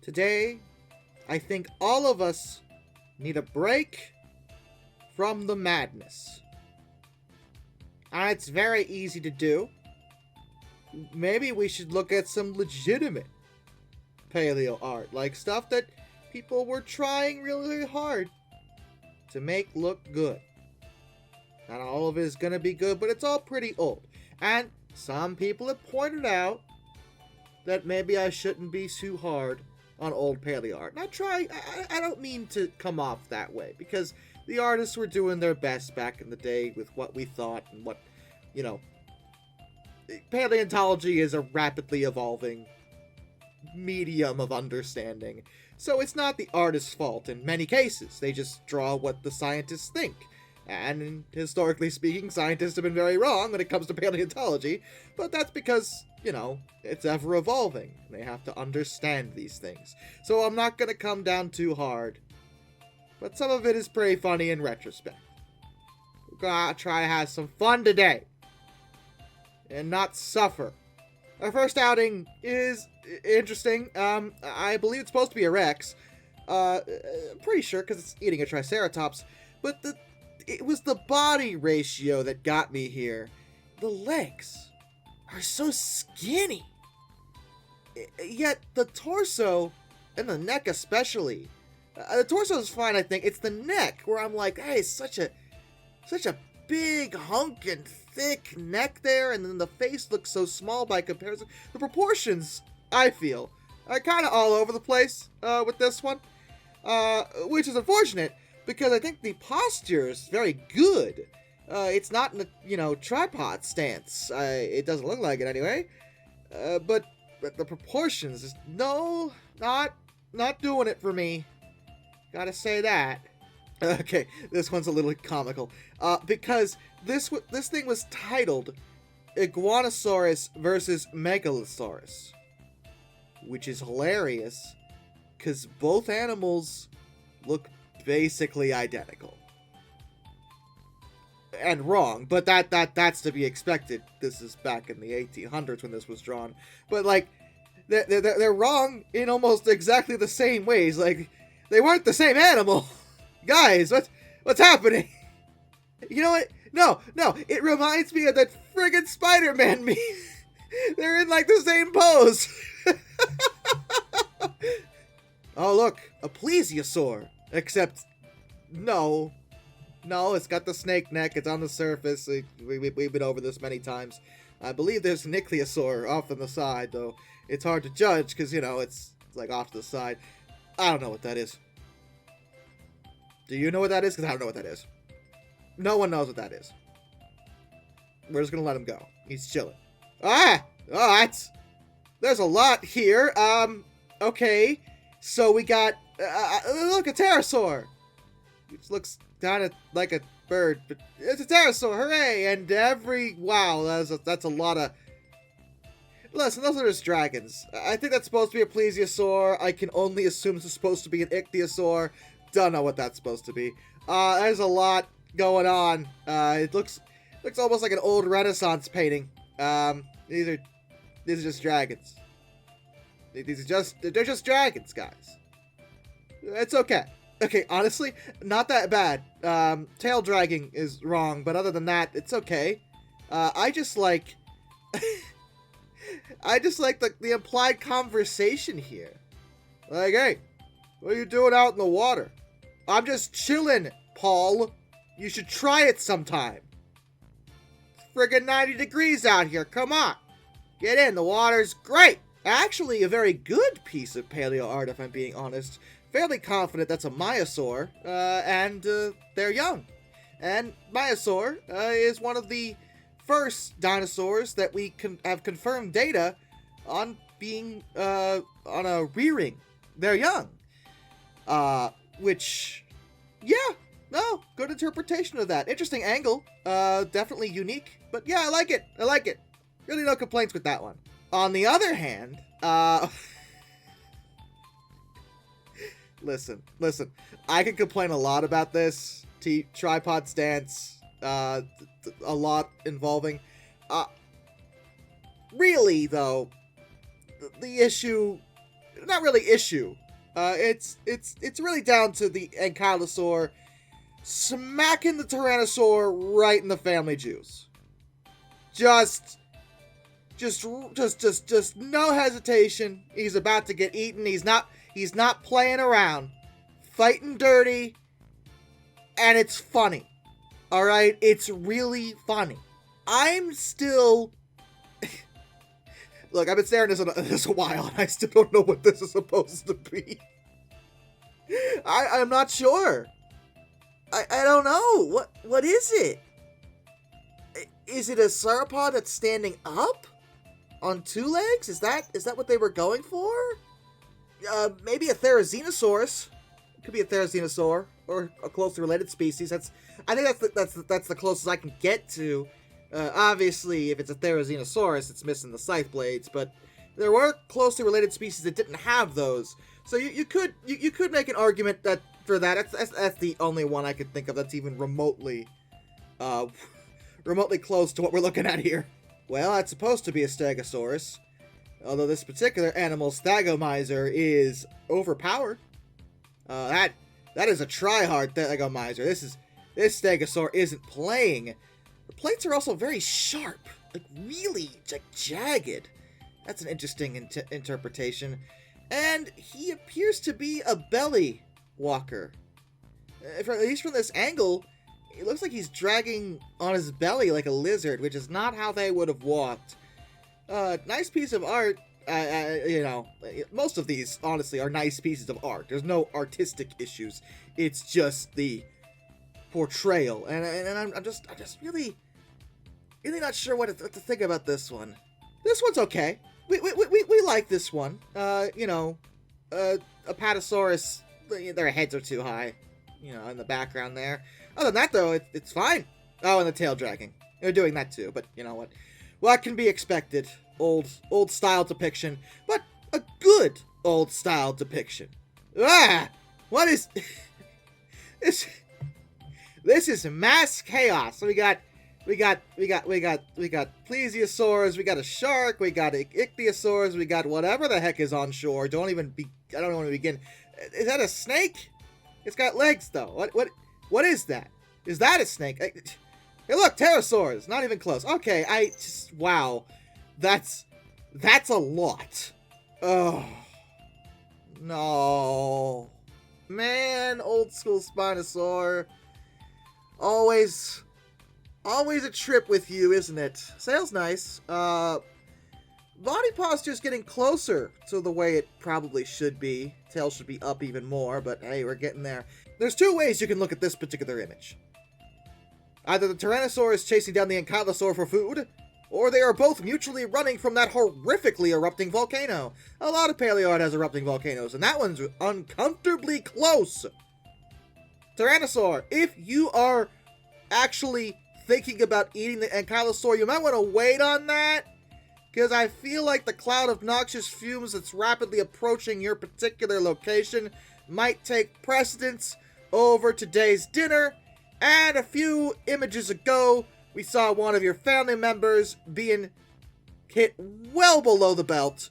Today, I think all of us need a break from the madness. And it's very easy to do. Maybe we should look at some legitimate paleo art, like stuff that people were trying really hard to make look good. Not all of it is gonna be good, but it's all pretty old. And some people have pointed out that maybe I shouldn't be too hard on old paleo art. And I don't mean to come off that way, because the artists were doing their best back in the day with what we thought and what, paleontology is a rapidly evolving medium of understanding. So it's not the artist's fault in many cases. They just draw what the scientists think. And historically speaking, scientists have been very wrong when it comes to paleontology, but that's because, it's ever evolving. They have to understand these things. So I'm not gonna come down too hard, but some of it is pretty funny in retrospect. We're gonna try to have some fun today, and not suffer. Our first outing is interesting. I believe it's supposed to be a Rex. Pretty sure, because it's eating a Triceratops, but it was the body ratio that got me here. The legs are so skinny. Yet the torso, and the neck especially, the torso is fine, I think. It's the neck where I'm like, hey, it's such a big hunk and thick neck there, and then the face looks so small by comparison. The proportions, I feel, are kind of all over the place with this one, which is unfortunate, because I think the posture is very good. It's not in a, tripod stance. It doesn't look like it anyway. But the proportions is not doing it for me. Gotta say that. Okay, this one's a little comical. Because this thing was titled Iguanosaurus versus Megalosaurus, which is hilarious, because both animals look basically identical. And wrong, but that's to be expected. This is back in the 1800s when this was drawn. But, they're wrong in almost exactly the same ways. Like, they weren't the same animal. Guys, what's happening? You know what? No, it reminds me of that friggin' Spider-Man meme. They're in, the same pose. Oh, look, a plesiosaur. Except, no, it's got the snake neck. It's on the surface. We've been over this many times. I believe there's a Nichliasaur off on the side, though. It's hard to judge because, it's off to the side. I don't know what that is. Do you know what that is? Because I don't know what that is. No one knows what that is. We're just going to let him go. He's chilling. Oh, there's a lot here. Okay. So we got, look, a pterosaur. It looks kind of like a bird, but it's a pterosaur. Hooray! And wow, that's a lot of. Listen, those are just dragons. I think that's supposed to be a plesiosaur. I can only assume this is supposed to be an ichthyosaur. Don't know what that's supposed to be. There's a lot going on. It looks almost like an old Renaissance painting. These are just dragons. They're just dragons, guys. It's okay. Okay, honestly, not that bad. Tail dragging is wrong, but other than that, it's okay. I just like the implied conversation here. Like, hey, what are you doing out in the water? I'm just chilling, Paul. You should try it sometime. It's friggin' 90 degrees out here. Come on. Get in. The water's great. Actually, a very good piece of paleo art, if I'm being honest. Fairly confident that's a Maiasaur, and they're young. And Maiasaur is one of the first dinosaurs that we have confirmed data on being on a rearing. They're young. Which, yeah, no, good interpretation of that. Interesting angle. Definitely unique. But yeah, I like it. Really no complaints with that one. On the other hand, listen, I can complain a lot about this tripod stance, a lot involving, really though, the issue not really issue. It's really down to the Ankylosaur smacking the Tyrannosaur right in the family juice. Just no hesitation. He's about to get eaten. He's not playing around. Fighting dirty. And it's funny. Alright? It's really funny. I'm still... Look, I've been staring at this a while, and I still don't know what this is supposed to be. I'm not sure. I don't know. What is it? Is it a sauropod that's standing up? On two legs? Is that what they were going for? Maybe a Therizinosaurus. It could be a Therizinosaur, or a closely related species. I think that's the closest I can get to. Obviously, if it's a Therizinosaurus, it's missing the scythe blades, but there were closely related species that didn't have those. So you could make an argument that for that. That's the only one I could think of that's even remotely close to what we're looking at here. Well, that's supposed to be a Stegosaurus, although this particular animal's Thagomizer is overpowered. That is a try-hard Thagomizer. This Stegosaur isn't playing. The plates are also very sharp, like really jagged. That's an interesting interpretation. And he appears to be a belly walker. At least from this angle, it looks like he's dragging on his belly like a lizard, which is not how they would have walked. Nice piece of art. Most of these, honestly, are nice pieces of art. There's no artistic issues. It's just the portrayal. And I'm just really not sure what to think about this one. This one's okay. We like this one. Apatosaurus, their heads are too high, in the background there. Other than that, though, it's fine. Oh, and the tail dragging. They're doing that too, but you know what? What can be expected? Old style depiction, but a good old style depiction. What is this? This is mass chaos. So we got plesiosaurs, we got a shark, we got ichthyosaurs, we got whatever the heck is on shore. I don't want to begin. Is that a snake? It's got legs though. What is that? Is that a snake? Hey, look, pterosaurs. Not even close. Okay, wow. That's a lot. Oh. No. Man, old school Spinosaur. Always a trip with you, isn't it? Sail's nice. Body posture's getting closer to the way it probably should be. Tail should be up even more, but hey, we're getting there. There's two ways you can look at this particular image. Either the Tyrannosaur is chasing down the Ankylosaur for food, or they are both mutually running from that horrifically erupting volcano. A lot of paleoart has erupting volcanoes, and that one's uncomfortably close. Tyrannosaur, if you are actually thinking about eating the Ankylosaur, you might want to wait on that, because I feel like the cloud of noxious fumes that's rapidly approaching your particular location might take precedence over today's dinner. And a few images ago, we saw one of your family members being hit well below the belt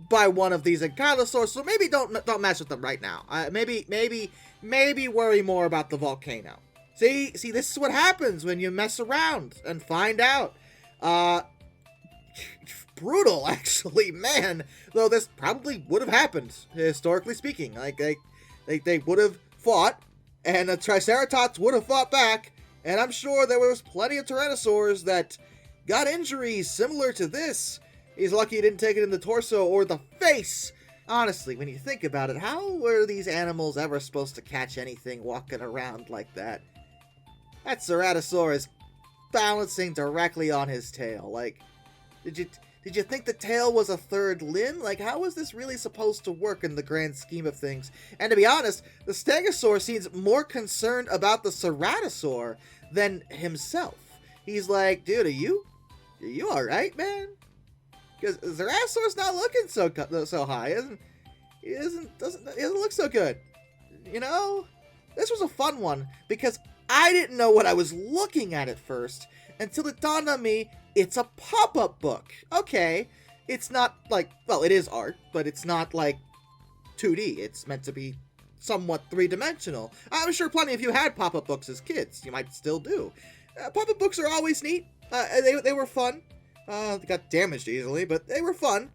by one of these Ankylosaurs. So maybe don't mess with them right now. Maybe worry more about the volcano. See, this is what happens when you mess around and find out. Brutal, actually, man. Though this probably would have happened, historically speaking. Like they would have fought, and the Triceratops would have fought back. And I'm sure there was plenty of Tyrannosaurs that got injuries similar to this. He's lucky he didn't take it in the torso or the face. Honestly, when you think about it, how were these animals ever supposed to catch anything walking around like that? That Ceratosaur is balancing directly on his tail. Like, did you think the tail was a third limb? Like, how was this really supposed to work in the grand scheme of things? And to be honest, the Stegosaur seems more concerned about the Ceratosaur than himself. He's like, dude, are you alright, man? Because Ceratosaur's not looking so high. He doesn't look so good. You know? This was a fun one, because I didn't know what I was looking at first, until it dawned on me, it's a pop-up book. Okay, it's not like, well, it is art, but it's not like 2D. It's meant to be somewhat three-dimensional. I'm sure plenty of you had pop-up books as kids. You might still do. Pop-up books are always neat. They were fun. They got damaged easily, but they were fun.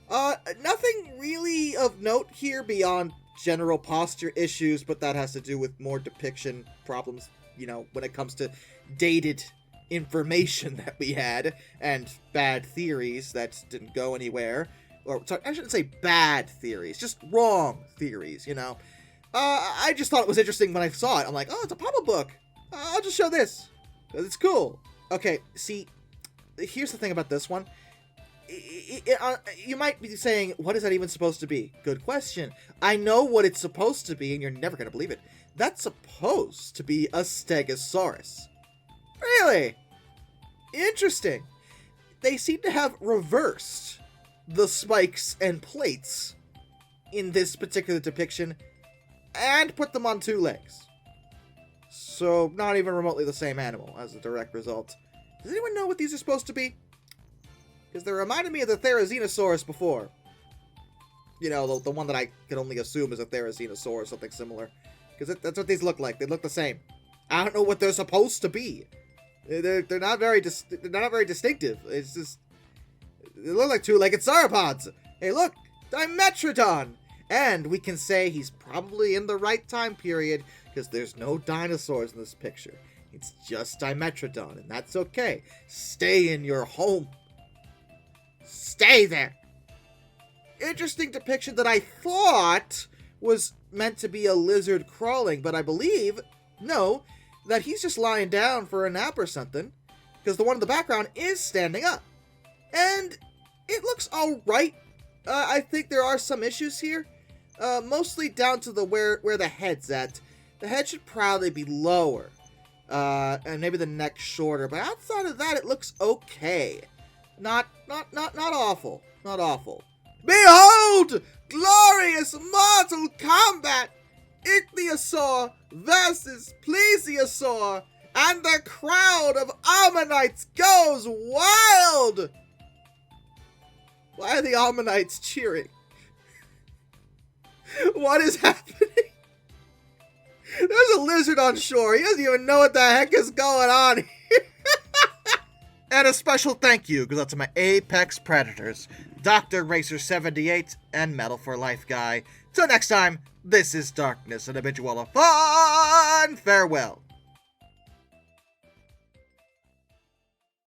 Nothing really of note here beyond general posture issues, but that has to do with more depiction problems, you know, when it comes to dated information that we had, and bad theories that didn't go anywhere. Or, sorry, I shouldn't say bad theories, just wrong theories, you know. I just thought it was interesting when I saw it. I'm like, oh, it's a pop-up book. I'll just show this. It's cool. Okay, see, here's the thing about this one. You might be saying, what is that even supposed to be? Good question. I know what it's supposed to be, and you're never going to believe it. That's supposed to be a Stegosaurus. Really? Interesting. They seem to have reversed the spikes and plates in this particular depiction and put them on 2 legs. So, not even remotely the same animal as a direct result. Does anyone know what these are supposed to be? Because they reminded me of the Therizinosaurus before. You know, the one that I can only assume is a Therizinosaur or something similar. Because that's what these look like. They look the same. I don't know what they're supposed to be. They're not very distinctive. It's just, they look like 2-legged sauropods. Hey, look, Dimetrodon. And we can say he's probably in the right time period because there's no dinosaurs in this picture. It's just Dimetrodon, and that's okay. Stay in your home. Stay there. Interesting depiction that I thought was meant to be a lizard crawling, but I believe, no, that he's just lying down for a nap or something, because the one in the background is standing up. And it looks alright. I think there are some issues here, mostly down to where the head's at. The head should probably be lower, and maybe the neck shorter, but outside of that, it looks okay. Not awful. Not awful. Behold! Glorious mortal combat! Ichthyosaur versus plesiosaur, and the crowd of ammonites goes wild! Why are the ammonites cheering? What is happening? There's a lizard on shore. He doesn't even know what the heck is going on here. And a special thank you goes out to my apex predators, Dr. Racer78 and Metal for Life Guy. Till next time, this is Darkness, and I bid you all a fun farewell.